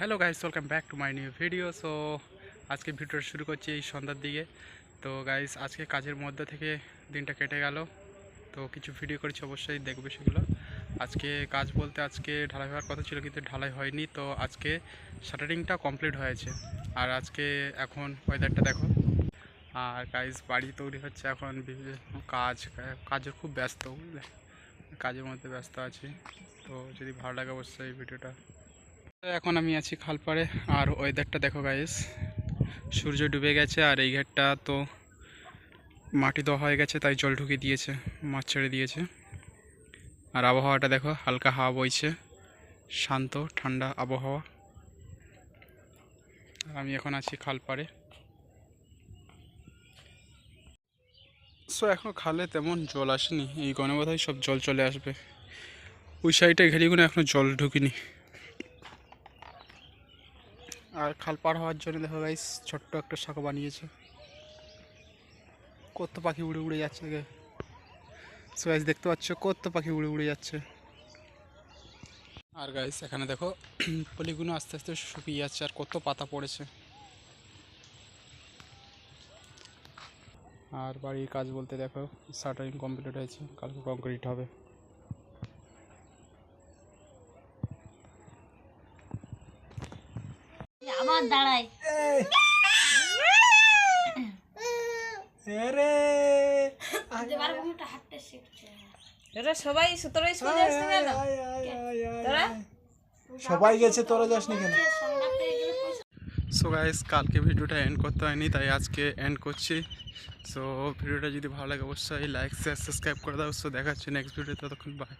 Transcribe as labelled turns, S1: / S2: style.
S1: Hello guys, welcome back to my new video. So আজকে ভিডিওটা শুরু করছি এই সন্ধ্যার দিকে। তো গাইস, আজকে কাজের মধ্যে থেকে দিনটা কেটে গেল, তো কিছু ভিডিও করেছি, অবশ্যই দেখবে সেগুলো। আজকে কাজ বলতে আজকে ঢালাই হওয়ার কথা ছিল, কিন্তু ঢালাই হয়নি। তো আজকে শাটারিংটা কমপ্লিট হয়েছে। আর আজকে এখন ওয়েদারটা দেখো। আর গাইস, বাড়ি তৈরি হচ্ছে এখন, কাজের খুব ব্যস্ত, বুঝলে, কাজের মধ্যে ব্যস্ত আছি। তো যদি ভালো লাগে অবশ্যই ভিডিওটা। এখন আমি আছি খালপাড়ে, আর ওয়েদারটা দেখো গাইস, সূর্য ডুবে গেছে, আর এই ঘাটটা তো মাটি দেওয়া হয়ে গেছে, তাই জল ঢুকিয়ে দিয়েছে, মাছ ছেড়ে দিয়েছে। আর আবহাওয়াটা দেখো, হালকা হাওয়া বইছে, শান্ত ঠান্ডা আবহাওয়া। আর আমি এখন আছি খালপাড়ে। সো এখন খালে তেমন জল আসেনি, এই গণে বোধহয় সব জল চলে আসবে। ওই সাইডে ঘেরিগুলো এখনও জল ঢুকিনি। আর খাল পার হওয়ার জন্য দেখো গাইস, ছোট্ট একটা সাঁকো বানিয়েছে, কত পাখি উড়ে উড়ে যাচ্ছে। সো গাইস, দেখতে পাচ্ছ কত পাখি উড়ে উড়ে যাচ্ছে। আর গাইস, এখানে দেখো পলিগুলো আস্তে আস্তে শুকিয়ে যাচ্ছে, আর কত পাতা পড়েছে। আর বাড়ির কাজ বলতে দেখো, শাটারিং কমপ্লিট হয়েছে, কালকে কংক্রিট হবে।
S2: আবার দাঁড়ায়
S3: সবাই
S4: সবাই গেছে, তোরা যাসনি কেন?
S1: সো গাইস, কালকে ভিডিওটা এন্ড করতে হয়নি, তাই আজকে এন্ড করছি। সো ভিডিওটা যদি ভালো লাগে অবশ্যই লাইক শেয়ার সাবস্ক্রাইব করে দাও। সো দেখা হচ্ছে নেক্সট ভিডিও, ততক্ষণ বাই।